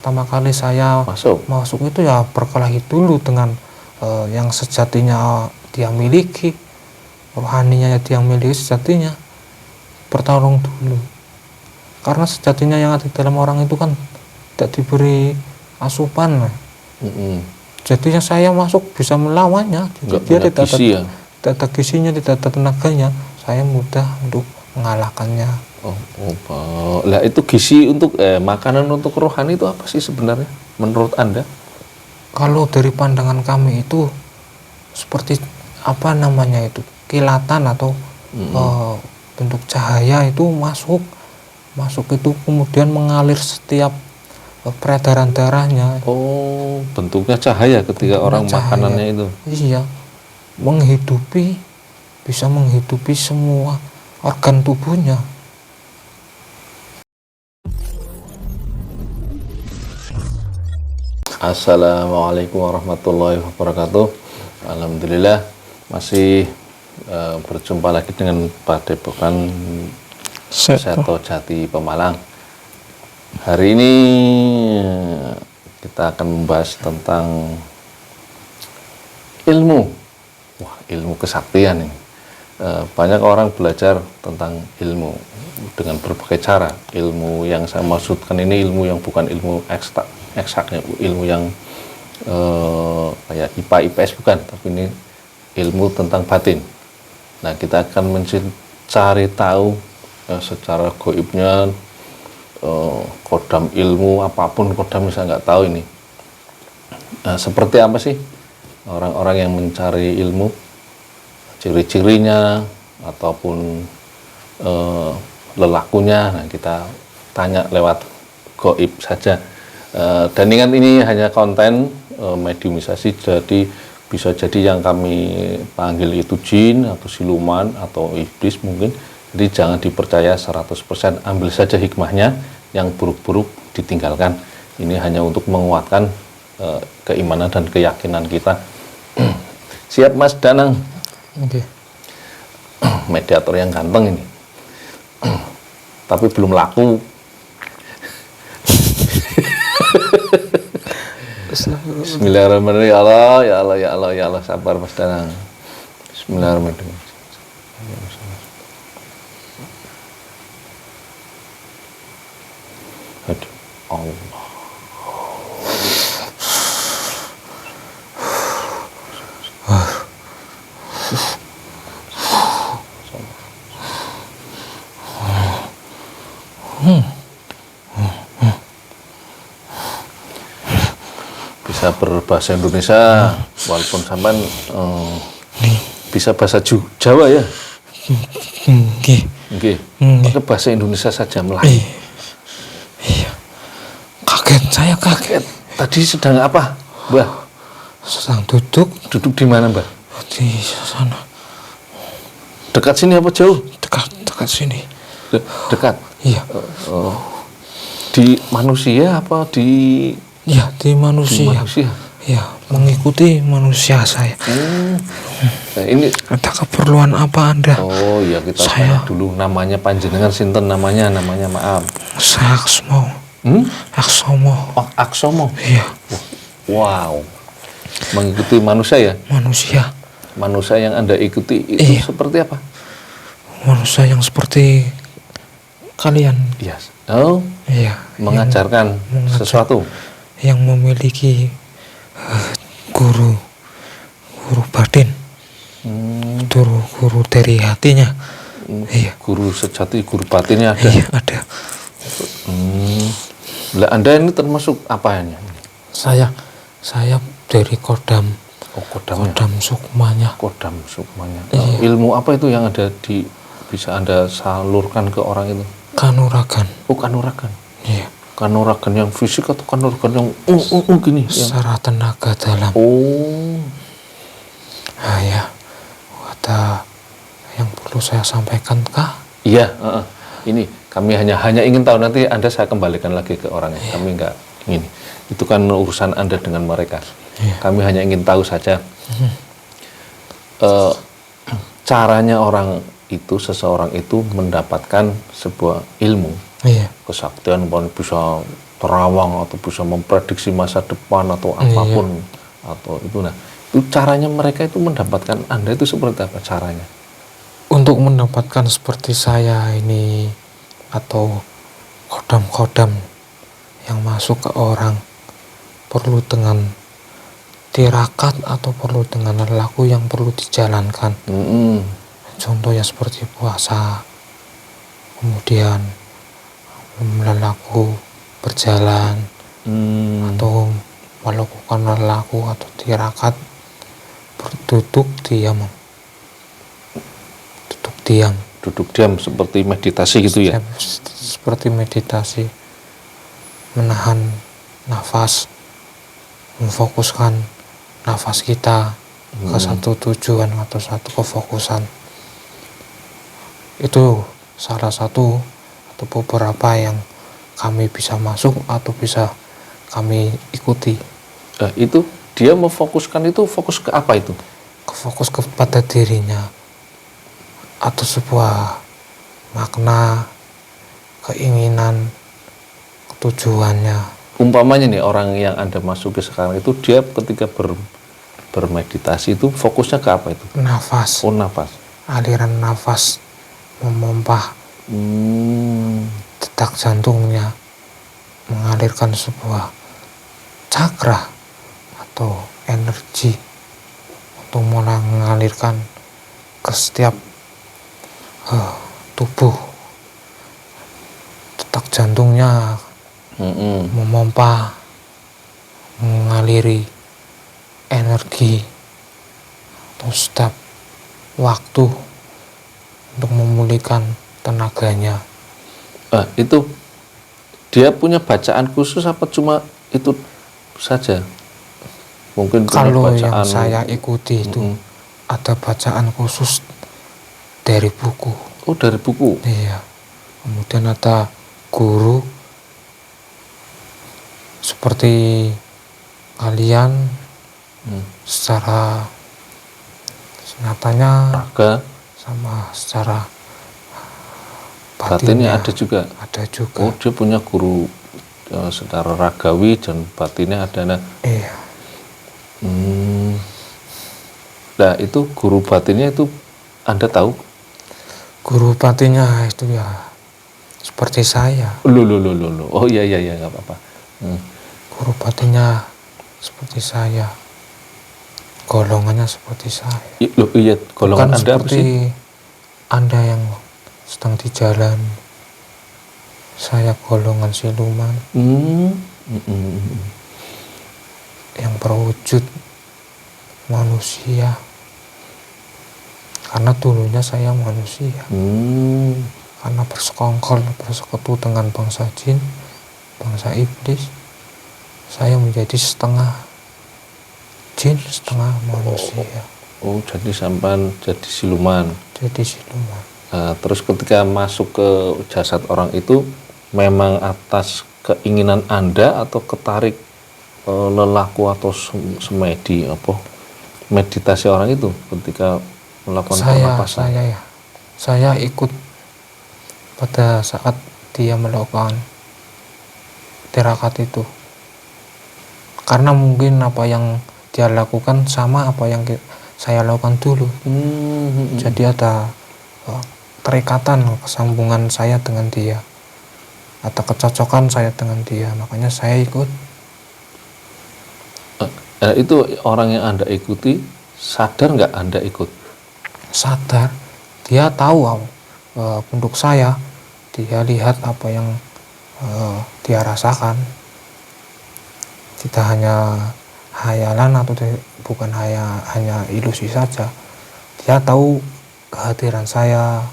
pertama kali saya masuk itu ya berkelahi dulu dengan yang sejatinya dia miliki, rohaninya dia miliki sejatinya, bertarung dulu. Karena sejatinya yang ada di dalam orang itu kan tidak diberi asupan. Jadinya saya masuk bisa melawannya. Dia tidak ada gizinya, tidak ada tenaganya. Saya mudah untuk mengalahkannya. Lah itu gizi untuk makanan untuk rohani itu apa sih sebenarnya menurut Anda? Kalau dari pandangan kami itu seperti apa namanya itu, kilatan atau bentuk cahaya itu masuk itu kemudian mengalir setiap peredaran darahnya. Bentuknya cahaya ketika orang makanannya itu. Iya, bisa menghidupi semua organ tubuhnya. Assalamualaikum warahmatullahi wabarakatuh. Alhamdulillah masih berjumpa lagi dengan Padepokan Seto Jati Pemalang. Hari ini kita akan membahas tentang ilmu. Ilmu kesaktian ini. Banyak orang belajar tentang ilmu dengan berbagai cara. Ilmu yang saya maksudkan ini ilmu yang bukan ilmu eksaknya, ilmu yang kayak IPA IPS bukan, tapi ini ilmu tentang batin. Nah, kita akan mencari tahu secara gaibnya kodam ilmu apapun kodam saya nggak tahu ini. Seperti apa sih orang-orang yang mencari ilmu, ciri-cirinya ataupun lelakunya. Nah, kita tanya lewat gaib saja. Dan ingat ini hanya konten mediumisasi, jadi bisa jadi yang kami panggil itu jin atau siluman atau iblis mungkin. Jadi jangan dipercaya 100%, ambil saja hikmahnya, yang buruk-buruk ditinggalkan. Ini hanya untuk menguatkan keimanan dan keyakinan kita. Siap Mas Danang? Oke. Mediator yang ganteng ini. Tapi belum laku. Bismillahirrahmanirrahim. Ya Allah, sabar Mas Danang. Bismillahirrahmanirrahim. Aduh, Allah. Bisa berbahasa Indonesia, walaupun sampean bisa bahasa Jawa ya. Nggih. Pakai bahasa Indonesia saja, Melayu. Iya. Saya kaget. Tadi sedang apa, Mbah? Sedang duduk. Duduk di mana, Mbah? Di sana. Dekat sini apa jauh? Dekat sini. Dekat. Iya. Di manusia apa di? Iya, di manusia. Iya, mengikuti manusia saya. Nah, ini ada keperluan apa Anda? Oh iya, kita tanya dulu namanya panjenengan sinten namanya maaf. Saya Aksomo. Aksomo. Oh, Aksomo. Iya. Wow. Mengikuti manusia ya? Manusia. Manusia yang Anda ikuti itu seperti apa? Manusia yang seperti kalian. Yes. Oh. Iya. Mengajarkan sesuatu. Yang memiliki guru batin, guru dari hatinya. Iya. Guru sejati, guru batinnya ada. Iya, ada. Lah Anda ini termasuk apanya? Saya dari kodam. Kodamnya. Kodam sukmanya. Kodam sukmanya. Iya. Ilmu apa itu yang ada bisa Anda salurkan ke orang itu? Kanuragan. Oh, kanuragan. Iya. Kanuragan yang fisik atau kanuragan yang gini? Secara tenaga dalam. Oh. Nah, ya. Ada yang perlu saya sampaikan kah? Iya. Ini kami hanya ingin tahu, nanti saya kembalikan lagi ke orangnya. Iya. Kami nggak ingin. Itu kan urusan Anda dengan mereka. Iya. Kami hanya ingin tahu saja. Caranya seseorang itu mendapatkan sebuah ilmu. Iya. Kesaktian bisa terawang atau bisa memprediksi masa depan atau apapun atau itu. Nah, itu caranya mereka itu mendapatkan Anda itu seperti apa caranya? Untuk mendapatkan seperti saya ini atau kodam-kodam yang masuk ke orang perlu dengan tirakat atau perlu dengan laku yang perlu dijalankan. Contohnya seperti puasa, kemudian lelaku berjalan, atau melakukan lelaku atau tirakat berduduk diam, Duduk diam seperti meditasi gitu ya? seperti meditasi, menahan nafas, memfokuskan nafas kita ke satu tujuan atau satu kefokusan. Itu salah satu atau beberapa yang kami bisa masuk atau bisa kami ikuti. Itu dia memfokuskan itu fokus ke apa itu? Fokus kepada dirinya atau sebuah makna, keinginan, tujuannya. Umpamanya nih orang yang Anda masuki sekarang itu dia ketika bermeditasi itu fokusnya ke apa itu? Nafas. Oh, nafas. Aliran nafas memompah detak jantungnya, mengalirkan sebuah cakra atau energi untuk mulai mengalirkan ke setiap tubuh. Detak jantungnya memompa, mengaliri energi atau setiap waktu untuk memulihkan tenaganya. Itu dia punya bacaan khusus apa cuma itu saja? Mungkin Kalau bacaan... yang saya ikuti itu ada bacaan khusus dari buku. Oh, dari buku? Iya. Kemudian ada guru seperti kalian secara nyatanya raga sama secara batinnya ada juga. Ada juga. Oh, dia punya guru secara ragawi dan batinnya ada. Iya. Nah, itu guru batinnya itu Anda tahu? Guru batinnya itu ya seperti saya. Loh. Oh iya nggak apa-apa. Guru batinnya seperti saya. Golongannya seperti saya. Iya, golongan bukan Anda apa sih? Seperti Anda yang sedang di jalan. Saya golongan siluman. Yang berwujud manusia. Karena dulunya saya manusia. Karena bersekutu dengan bangsa jin, bangsa iblis, saya menjadi setengah jin, setengah manusia. Oh, jadi sampan jadi siluman. Jadi siluman. Terus ketika masuk ke jasad orang itu memang atas keinginan Anda atau ketarik lelaku atau semedi meditasi orang itu ketika melakukan pernapasan? Saya ikut pada saat dia melakukan tirakat itu, karena mungkin apa yang dia lakukan sama apa yang saya lakukan dulu. Jadi ada terikatan, kesambungan saya dengan dia, atau kecocokan saya dengan dia, makanya saya ikut. Itu orang yang Anda ikuti sadar nggak Anda ikut? Sadar. Dia tahu bentuk saya, dia lihat apa yang dia rasakan. Tidak hanya hayalan atau bukan hanya ilusi saja. Dia tahu kehadiran saya,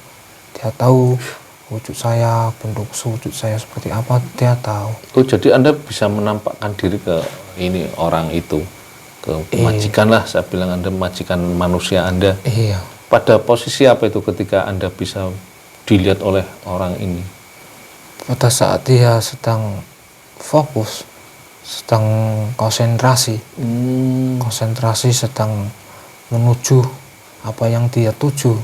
dia tahu wujud saya, bentuk wujud saya seperti apa, dia tahu. Oh, jadi Anda bisa menampakkan diri ke ini orang itu, ke majikan lah, saya bilang Anda majikan manusia Anda. Iya. Pada posisi apa itu ketika Anda bisa dilihat oleh orang ini? Pada saat dia sedang fokus, sedang konsentrasi, sedang menuju apa yang dia tuju.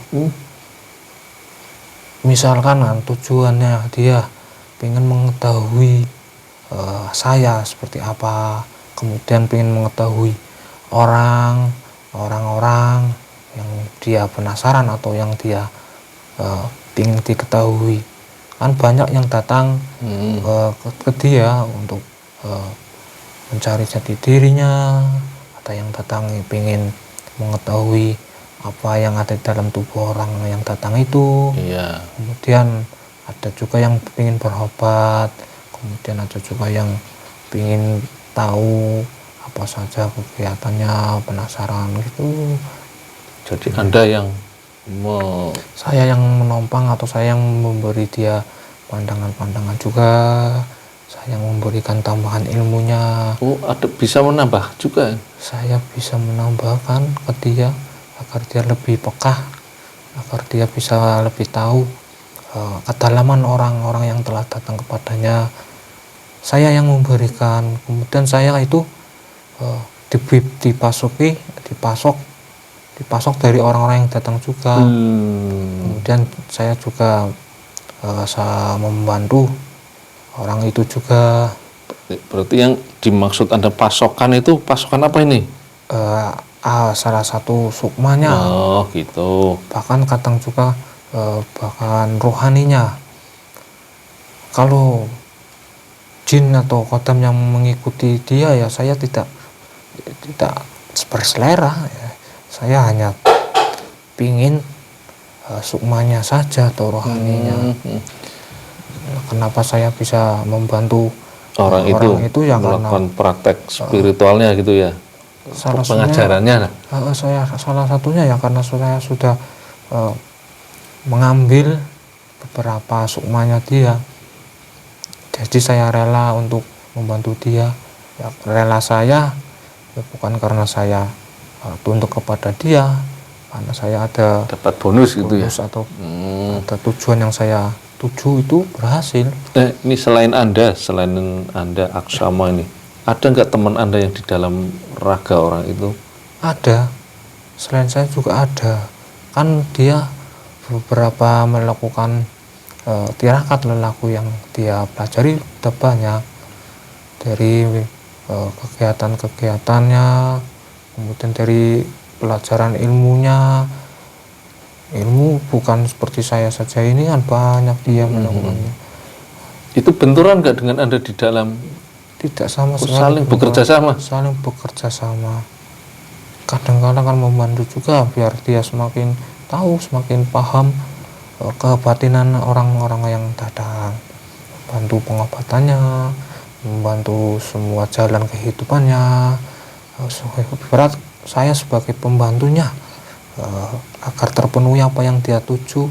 Misalkan tujuannya dia ingin mengetahui saya seperti apa, kemudian ingin mengetahui orang-orang yang dia penasaran atau yang dia ingin diketahui. Kan banyak yang datang ke dia untuk mencari jati dirinya, ada yang datang ingin mengetahui apa yang ada di dalam tubuh orang yang datang itu. Iya. Kemudian ada juga yang ingin berobat, kemudian ada juga yang ingin tahu apa saja kegiatannya, penasaran gitu. Jadi Anda yang Saya yang menopang atau saya yang memberi dia pandangan-pandangan juga, saya yang memberikan tambahan ilmunya. ada bisa menambah juga. Saya bisa menambahkan ke dia agar dia lebih peka, agar dia bisa lebih tahu kedalaman orang-orang yang telah datang kepadanya. Saya yang memberikan, kemudian saya itu dipasok dari orang-orang yang datang juga. Kemudian saya juga saya membantu orang itu juga. Berarti yang dimaksud Anda pasokan itu pasokan apa ini? Salah satu sukmanya. Oh gitu. Bahkan kadang juga bahkan rohaninya. Kalau jin atau kodam yang mengikuti dia, ya saya tidak berselera ya. Saya hanya pingin sukmanya saja atau rohaninya. Kenapa saya bisa membantu orang itu ya melakukan praktek spiritualnya gitu ya, pengajarannya. Salah satunya ya karena saya sudah mengambil beberapa sukmanya dia, jadi saya rela untuk membantu dia. Ya, rela saya ya bukan karena saya tunduk kepada dia, karena saya ada dapat bonus gitu ya, atau ada tujuan yang saya tuju itu berhasil. Ini selain Anda Aksama ini, ada nggak teman Anda yang di dalam raga orang itu? Ada, selain saya juga ada. Kan dia beberapa melakukan tirakat lelaku yang dia pelajari udah banyak, dari kegiatan-kegiatannya, kemudian dari pelajaran ilmunya. Ilmu bukan seperti saya saja, ini kan banyak dia melakukannya. Itu benturan nggak dengan Anda di dalam? Tidak sama sekali. Saling bekerja sama? Saling bekerja sama. Kadang-kadang kan membantu juga biar dia semakin tahu, semakin paham kebatinan orang-orang yang datang. Bantu pengobatannya, membantu semua jalan kehidupannya. Berat saya sebagai pembantunya, agar terpenuhi apa yang dia tuju,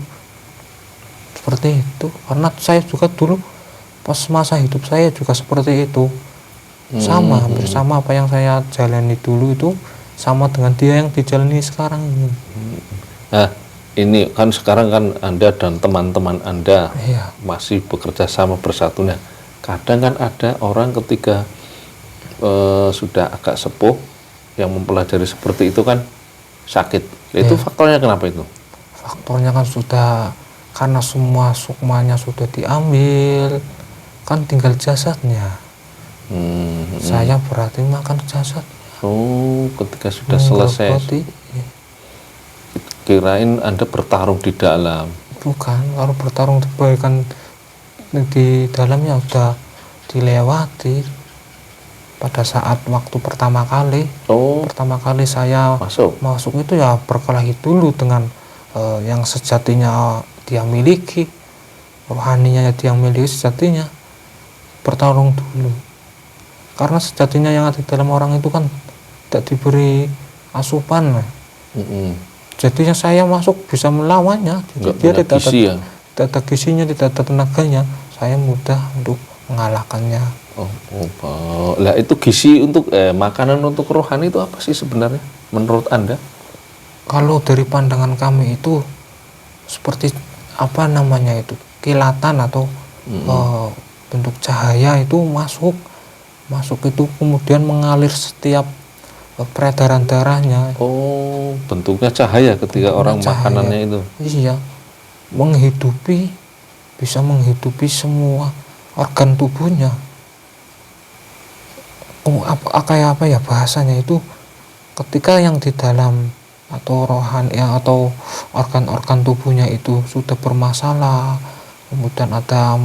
seperti itu. Karena saya juga dulu pas masa hidup saya juga seperti itu, sama, hampir sama apa yang saya jalani dulu itu sama dengan dia yang dijalani sekarang ini. Nah ini kan sekarang kan Anda dan teman-teman Anda masih bekerja sama bersatunya. Kadang kan ada orang ketika sudah agak sepuh yang mempelajari seperti itu kan sakit. Itu faktornya kenapa itu? Faktornya kan sudah, karena semua sukmanya sudah diambil, kan tinggal jasadnya. Saya berarti makan jasad. Ketika sudah selesai, kirain Anda bertarung di dalam. Bukan, kalau bertarung di dalamnya sudah dilewati. Pada saat waktu pertama kali saya masuk itu ya berkelahi dulu dengan yang sejatinya dia miliki, rohaninya dia miliki sejatinya, bertarung dulu. Karena sejatinya yang ada di dalam orang itu kan tidak diberi asupan. Jadinya saya masuk bisa melawannya. Dia tidak ada gizinya, tidak ada tenaganya. Saya mudah untuk mengalahkannya. Lah itu gizi untuk makanan untuk rohani itu apa sih sebenarnya menurut Anda? Kalau dari pandangan kami itu seperti apa namanya itu, kilatan atau bentuk cahaya itu masuk itu kemudian mengalir setiap peredaran darahnya. Bentuknya cahaya ketika orang makanannya itu. Iya, bisa menghidupi semua organ tubuhnya. kayak apa ya bahasanya itu, ketika yang di dalam atau rohani atau organ-organ tubuhnya itu sudah bermasalah, kemudian ada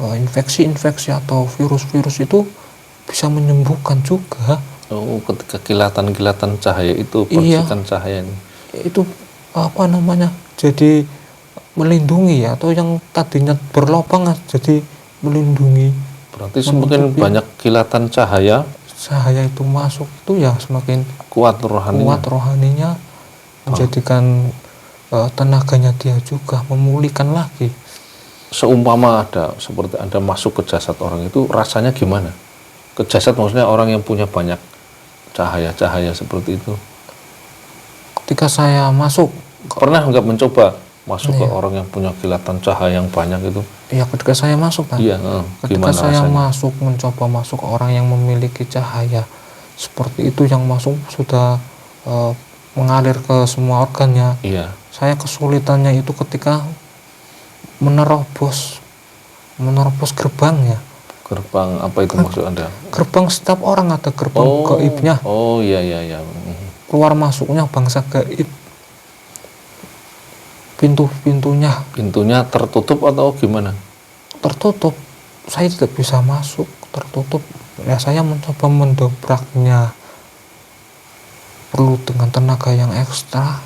infeksi-infeksi atau virus-virus, itu bisa menyembuhkan juga. Oh, ketika kilatan-kilatan cahaya itu, Iya. percikan cahaya ini. Itu apa namanya, jadi melindungi, atau yang tadinya berlubang jadi melindungi. Berarti semakin banyak kilatan cahaya Itu masuk itu ya semakin kuat rohaninya. kuat rohaninya, menjadikan tenaganya dia juga memulihkan lagi. Seumpama seperti Anda masuk ke jasad orang itu, rasanya gimana? Ke jasad maksudnya orang yang punya banyak cahaya-cahaya seperti itu. Ketika saya masuk, Pernah nggak mencoba masuk ke orang yang punya kilatan cahaya yang banyak itu? ya ketika saya masuk kan, Iya, ketika gimana saya rasanya? mencoba masuk ke orang yang memiliki cahaya seperti itu, yang masuk sudah mengalir ke semua organnya. Iya. Saya kesulitannya itu ketika menerobos gerbangnya. Gerbang apa itu maksud Anda? Gerbang, setiap orang ada gerbang gaibnya, Oh, iya. keluar masuknya bangsa gaib. Pintunya Pintunya tertutup atau gimana? tertutup, saya tidak bisa masuk, tertutup. Ya saya mencoba mendobraknya, perlu dengan tenaga yang ekstra.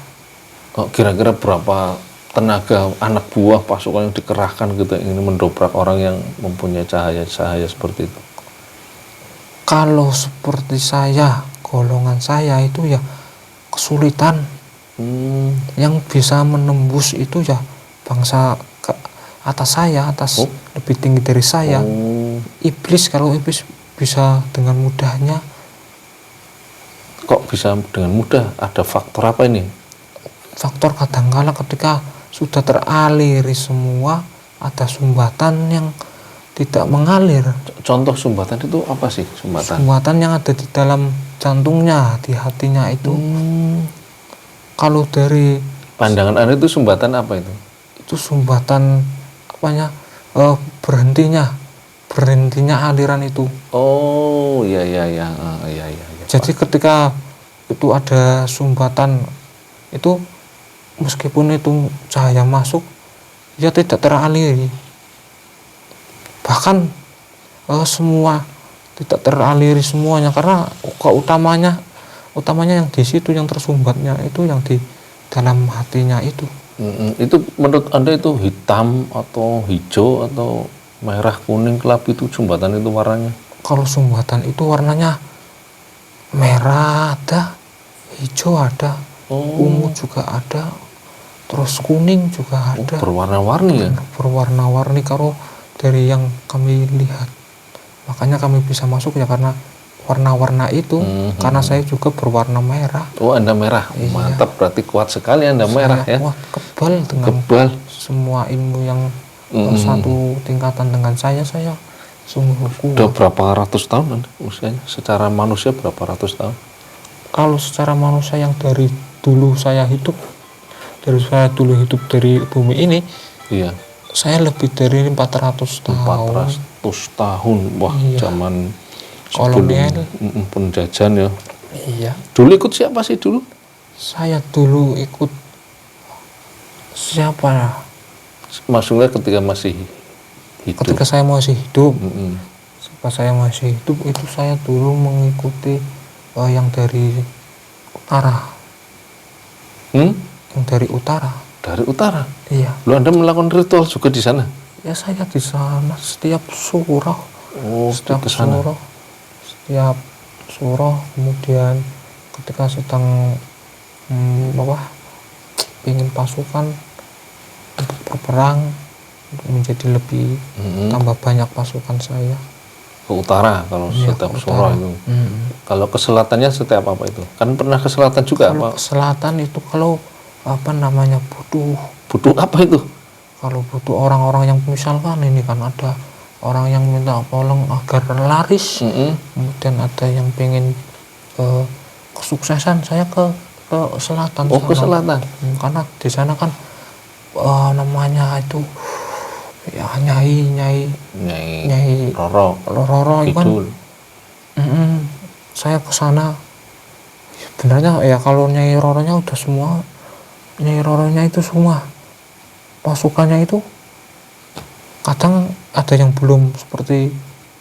Oh, kira-kira berapa tenaga anak buah pasukan yang dikerahkan gitu ini mendobrak orang yang mempunyai cahaya-cahaya seperti itu? Kalau seperti saya, golongan saya itu ya kesulitan. Yang bisa menembus itu ya bangsa ke atas saya, lebih tinggi dari saya. Iblis, kalau iblis bisa dengan mudahnya. Kok bisa dengan mudah? Ada faktor apa ini? Faktor kadangkala ketika sudah teraliri semua, ada sumbatan yang tidak mengalir. Contoh sumbatan itu apa sih? Sumbatan yang ada di dalam jantungnya, di hatinya itu. Kalau dari pandangan Anda itu sumbatan apa itu? Itu sumbatan apanya? Berhentinya aliran itu. Oh, iya. Jadi ketika itu ada sumbatan itu, meskipun itu cahaya masuk, ya tidak teraliri. Bahkan semua tidak teraliri semuanya, karena utamanya yang di situ, yang tersumbatnya itu yang di dalam hatinya itu. Itu menurut Anda itu hitam atau hijau atau merah, kuning, kelabu itu sumbatan itu warnanya? Kalau sumbatan itu warnanya merah ada, hijau ada, ungu juga ada, terus kuning juga ada. Berwarna-warni ya? Berwarna-warni kalau dari yang kami lihat. Makanya kami bisa masuk ya karena warna-warna itu, karena saya juga berwarna merah. Oh, Anda merah. Iya. Mantap, berarti kuat sekali Anda merah ya. Kuat, kebal dengan semua ilmu yang satu tingkatan dengan saya sungguh kuat. Udah berapa ratus tahun Anda usianya? Secara manusia berapa ratus tahun? Kalau secara manusia yang dari dulu saya hidup dari bumi ini, iya, saya lebih dari 400 tahun. 400 tahun. Wah, iya. Zaman kolonial, penjajahan ya. Iya. Dulu ikut siapa sih dulu? Saya dulu ikut siapa? Maksudnya ketika masih hidup. Ketika saya masih hidup. Ketika saya masih hidup itu saya dulu mengikuti yang dari utara. Yang dari utara. Dari utara? Iya. Lu Anda melakukan ritual juga di sana? Ya saya di sana setiap surah. Setiap surah, kemudian ketika sedang ingin pasukan untuk berperang, untuk menjadi lebih tambah banyak pasukan saya. Ke utara kalau setiap surah itu. Kalau ke selatannya setiap apa itu? Kan pernah ke selatan juga? Kalau ke selatan itu kalau butuh apa itu? Kalau butuh orang-orang yang misalkan ini kan ada orang yang minta tolong agar laris, kemudian ada yang pengen kesuksesan, saya ke selatan. Ke selatan. Karena di sana kan namanya itu ya nyai Roro kan Saya ke sana sebenarnya ya, kalau Nyai Roronya udah semua, Nyai Roronya itu semua pasukannya itu kadang ada yang belum seperti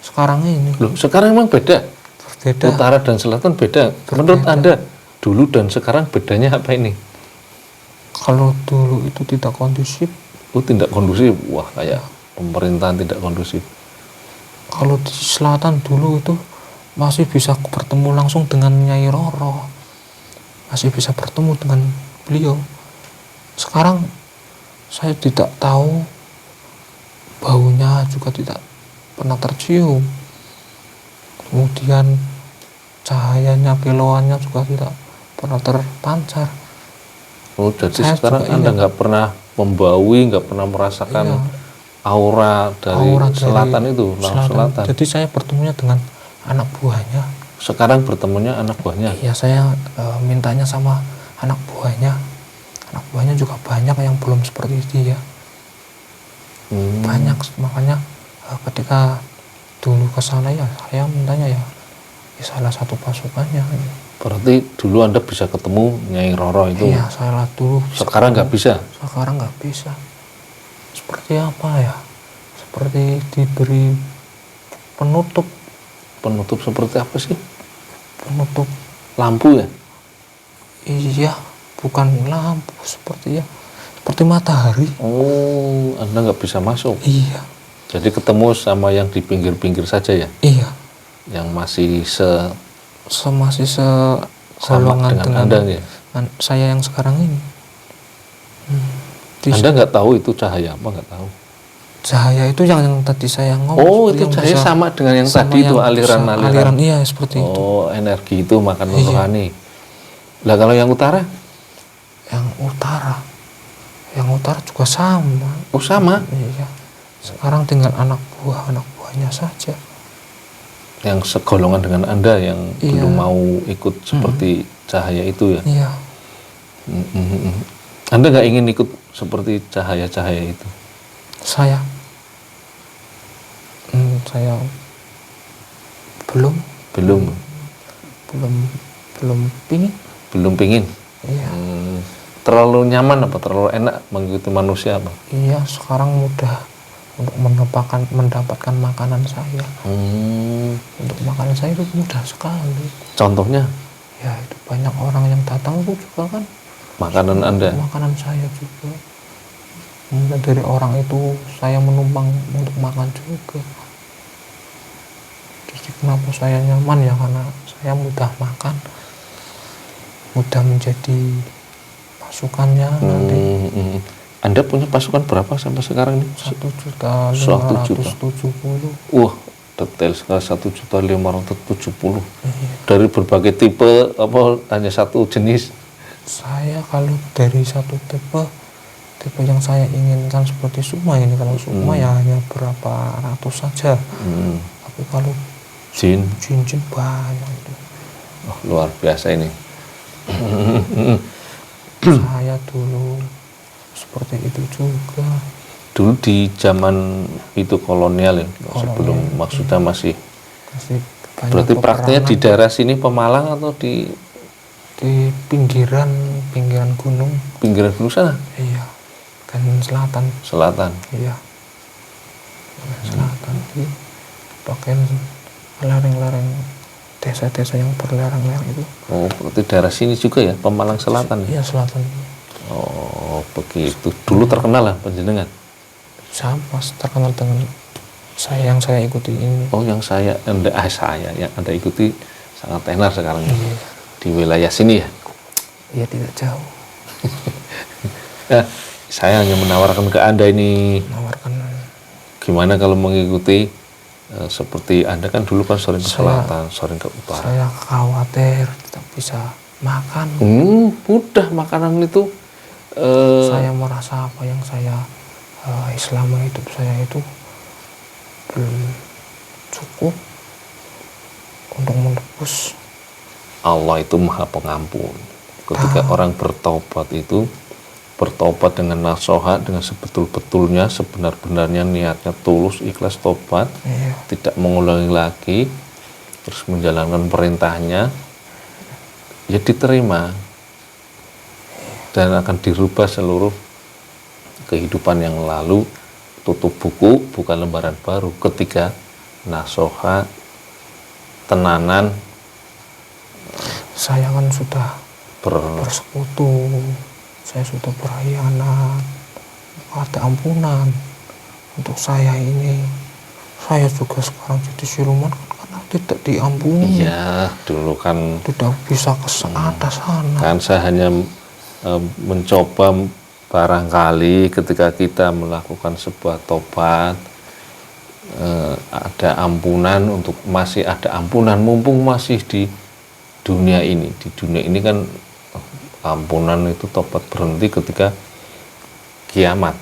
sekarang ini. Loh, sekarang memang beda. Berbeda. Utara dan selatan beda. Menurut Anda dulu dan sekarang bedanya apa ini? Kalau dulu itu tidak kondusif. Oh, tidak kondusif. Wah, kayak pemerintahan tidak kondusif. Kalau di selatan dulu itu masih bisa bertemu langsung dengan Nyai Roro, masih bisa bertemu dengan beliau. Sekarang saya tidak tahu, baunya juga tidak pernah tercium, kemudian cahayanya, kilauannya juga tidak pernah terpancar. Oh, jadi Saya sekarang juga Anda ingat. nggak pernah membaui, nggak pernah merasakan Iya. aura dari selatan itu, langsung selatan. Jadi saya bertemunya dengan anak buahnya. Sekarang bertemunya anak buahnya. Iya, saya mintanya sama anak buahnya. Anak buahnya juga banyak yang belum seperti dia. Banyak, makanya ketika dulu ke sana ya saya mintanya ya salah satu pasukannya. Berarti dulu Anda bisa ketemu Nyai Roro itu. Iya, saya dulu. Sekarang nggak bisa. Sekarang nggak bisa. Seperti apa ya? Seperti diberi penutup. Penutup seperti apa sih? Penutup Lampu ya? Iya, bukan lampu, seperti ya, seperti matahari. Oh, Anda nggak bisa masuk. Iya. Jadi ketemu sama yang di pinggir-pinggir saja ya? Iya. Yang masih Masih sama segolongan dengan Anda ya? saya yang sekarang ini. Anda nggak tahu itu cahaya apa, nggak tahu? Cahaya itu yang tadi saya ngomong. Oh, itu cahaya sama dengan yang tadi itu, aliran-aliran. Aliran, iya, seperti itu. Oh, energi itu makan rohani. Lah kalau yang utara? Yang utara juga sama. Oh, sama? Iya. Sekarang tinggal anak buahnya saja. Yang segolongan dengan Anda yang Iya. belum mau ikut seperti cahaya itu ya? Iya. Anda nggak ingin ikut seperti cahaya-cahaya itu? Saya belum pingin. Iya. Terlalu nyaman apa, terlalu enak mengikuti manusia apa? Iya, sekarang mudah untuk mendapatkan makanan saya. Untuk makanan saya itu mudah sekali. Contohnya? Ya, itu banyak orang yang datang itu juga kan Makanan Anda? makanan saya juga. Kemudian dari orang itu saya menumpang untuk makan juga. Jadi kenapa saya nyaman ya, karena saya mudah makan, mudah menjadi pasukannya nanti. Anda punya pasukan berapa sampai sekarang ini? 1.570.000. Wah, detail sekali, 1.570.000. Iya. Dari berbagai tipe apa, hanya satu jenis? Saya kalau dari satu tipe yang saya inginkan seperti Sukma ini, kalau Sukma ya hanya berapa ratus saja. Tapi kalau Jin banyak itu. Oh, luar biasa ini. Saya dulu seperti itu juga. Dulu di zaman itu kolonial ya, sebelum maksudnya masih banyak. Berarti prakteknya di daerah sini Pemalang atau di pinggiran gunung. Pinggiran gunung sana? Iya. Kan selatan. Iya. Selatan di bagian lereng-lereng desa-desa yang berlereng-lereng itu. Oh, berarti daerah sini juga ya, Pemalang Selatan ya? Iya, selatan. Oh, begitu. Dulu terkenal lah panjenengan? Saya pas terkenal dengan yang saya ikuti ini. Oh, yang yang Anda ikuti sangat tenar sekarang. Iya. Di wilayah sini ya? Iya, tidak jauh. Nah, saya hanya menawarkan ke Anda ini, gimana kalau mengikuti seperti Anda kan dulu kan sering ke selatan, sering ke utara. Saya khawatir tidak bisa makan. Mudah makanan itu. Saya merasa apa yang saya selama hidup saya itu belum cukup untuk menebus. Allah itu Maha Pengampun. Ketika orang bertobat itu bertobat dengan nasuha, dengan sebetul-betulnya, sebenar-benarnya niatnya tulus, ikhlas tobat, tidak mengulangi lagi, terus menjalankan perintahnya, ya diterima dan akan dirubah seluruh kehidupan yang lalu. Tutup buku, buka lembaran baru ketika nasoha, tenanan. Saya kan sudah bersekutu, saya sudah berkhianat, ada ampunan untuk saya ini. Saya juga sekarang jadi siluman karena tidak diampuni. Iya, dulu kan Tidak bisa ke atas sana. kan saya hanya mencoba barangkali ketika kita melakukan sebuah tobat, ada ampunan, untuk masih ada ampunan mumpung masih di dunia ini. Di dunia ini kan ampunan itu tobat berhenti ketika kiamat.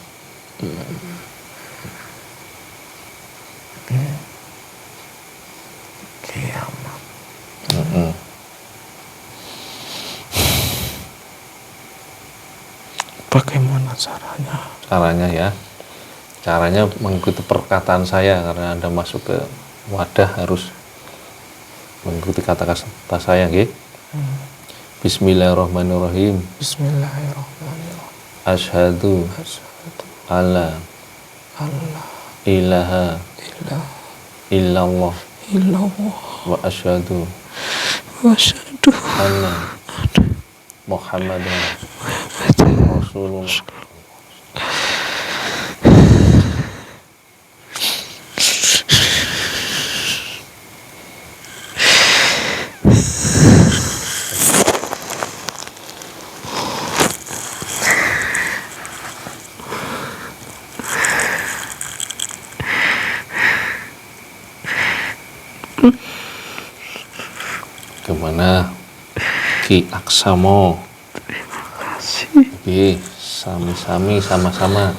Kiamat. Bagaimana caranya? Caranya mengikuti perkataan saya, karena Anda masuk ke wadah harus mengikuti kata-kata saya, nggih. Bismillahirrahmanirrahim. Bismillahirrahmanirrahim. Asyhadu alla ilaha illallah wa asyhadu anna Muhammadan Rasulullah. Gimana Ki Aksamo? Terima kasih. Oke, sami-sami, sama-sama.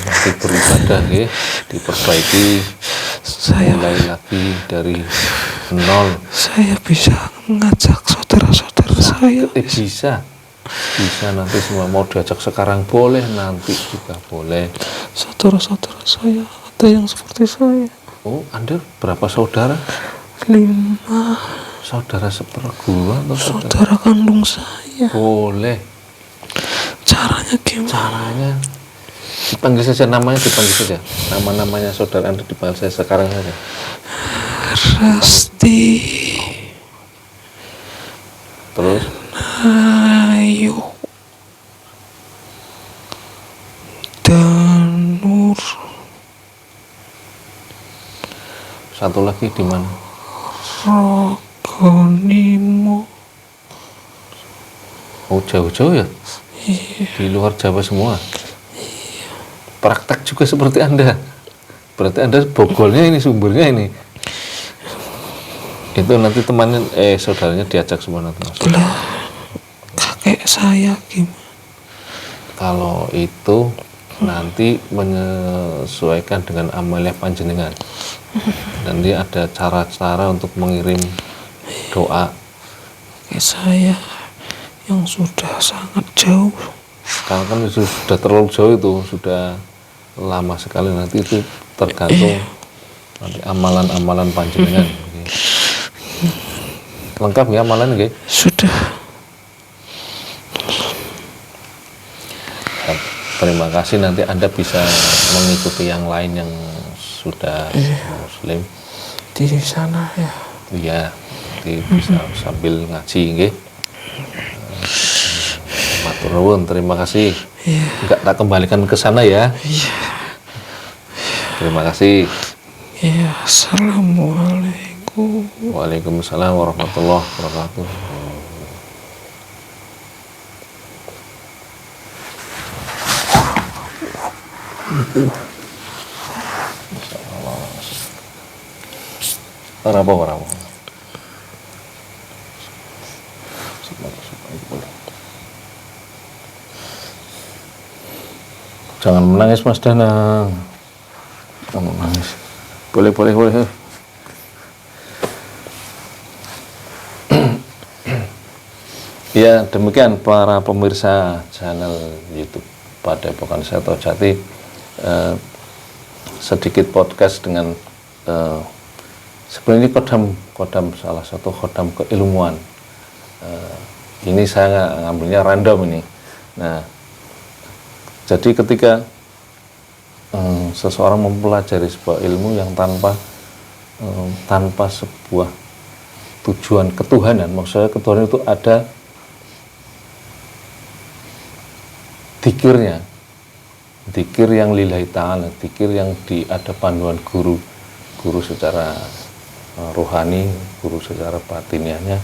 Nanti beribadah ya, diperbaiki, mulai lagi dari nol. Saya bisa mengajak saudara-saudara saya. Bisa nanti semua mau diajak sekarang boleh, nanti juga boleh. Saudara-saudara saya ada yang seperti saya. Oh, Anda berapa saudara? 5. Saudara seperguruan atau Saudara kandung saya. Boleh. Caranya gimana? Caranya dipanggil saja namanya, dipanggil saja. Nama-namanya saudara Anda dipanggil saya sekarang saja. Rasti. Terus? Ayo. Danur. Satu lagi di mana? Rogonimo. Oh, jauh-jauh ya? Iya. Di luar Jawa semua? Iya. Praktek juga seperti Anda. Berarti Anda bogolnya ini, sumbernya ini. Itu nanti temannya, saudaranya diajak semua nanti. Lah, kakek saya gimana? Kalau itu nanti menyesuaikan dengan amalnya panjenengan. Nanti ada cara-cara untuk mengirim doa. Kakek saya yang sudah sangat jauh. Karena kan itu sudah terlalu jauh, itu sudah lama sekali. Nanti itu tergantung nanti amalan-amalan panjenengan. Lengkap ya amalan, nggih? Sudah. Terima kasih, nanti Anda bisa mengikuti yang lain yang sudah Muslim Di sana ya. Iya, nanti bisa sambil ngaji, nggih. Matur nuwun, terima kasih. Iya. Enggak, tak kembalikan ke sana ya. Iya. Terima kasih. Iya. Assalamualaikum. Waalaikumsalam warahmatullahi wabarakatuh. Apa? Jangan menangis, Mas Danang. Jangan menangis. Boleh. Ya, demikian para pemirsa channel YouTube Padepokan Seto Jati, sedikit podcast dengan sebenarnya kodam salah satu kodam keilmuan. Ini saya ngambilnya random ini. Nah, jadi ketika seseorang mempelajari sebuah ilmu yang tanpa sebuah tujuan ketuhanan, maksudnya ketuhanan itu ada dikir yang lillahi ta'ala, dikir yang ada panduan guru secara rohani, guru secara batiniahnya,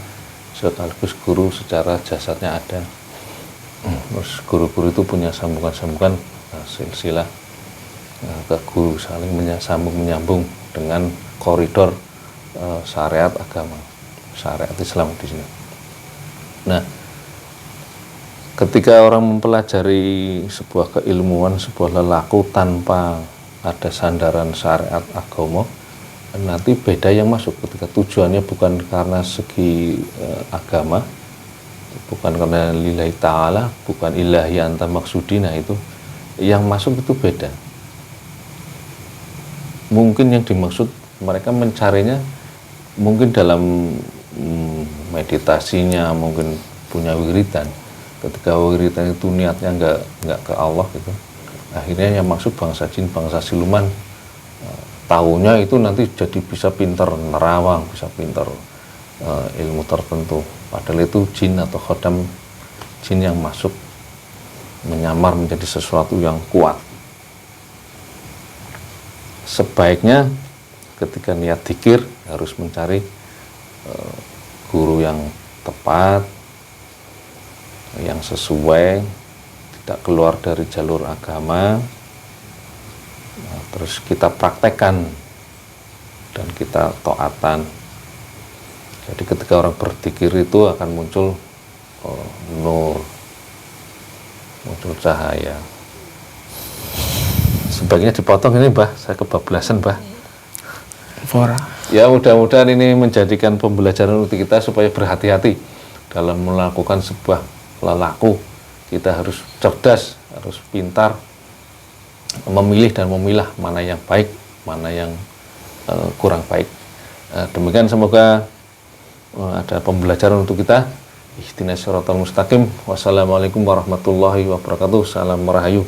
sekaligus guru secara jasadnya ada. Terus guru-guru itu punya sambungan-sambungan silsilah ke guru, saling menyambung dengan koridor syariat agama, syariat Islam di sini. Nah, ketika orang mempelajari sebuah keilmuan, sebuah lelaku tanpa ada sandaran syariat agama, nanti beda yang masuk ketika tujuannya bukan karena segi agama, bukan karena lillahi ta'ala, bukan ilahi anta maksudina, itu yang masuk itu beda. Mungkin yang dimaksud mereka mencarinya mungkin dalam meditasinya, mungkin punya wiridan. Ketika wiridan itu niatnya nggak ke Allah gitu, akhirnya yang masuk bangsa jin, bangsa siluman, tahunya itu nanti jadi bisa pinter nerawang, bisa pinter ilmu tertentu, padahal itu jin atau khodam jin yang masuk menyamar menjadi sesuatu yang kuat. Sebaiknya ketika niat dzikir harus mencari guru yang tepat, yang sesuai, tidak keluar dari jalur agama. Nah, terus kita praktekkan dan kita taatan. Jadi ketika orang berzikir itu akan muncul nur, muncul cahaya. Sebaiknya dipotong ini, Mbah, saya kebablasan, Mbah. Ya, mudah-mudahan ini menjadikan pembelajaran untuk kita supaya berhati-hati dalam melakukan sebuah lelaku. Kita harus cerdas, harus pintar memilih dan memilah mana yang baik, mana yang kurang baik. Demikian, semoga ada pembelajaran untuk kita. Ihdinas siratal mustaqim. Wassalamualaikum warahmatullahi wabarakatuh. Salam merahayu.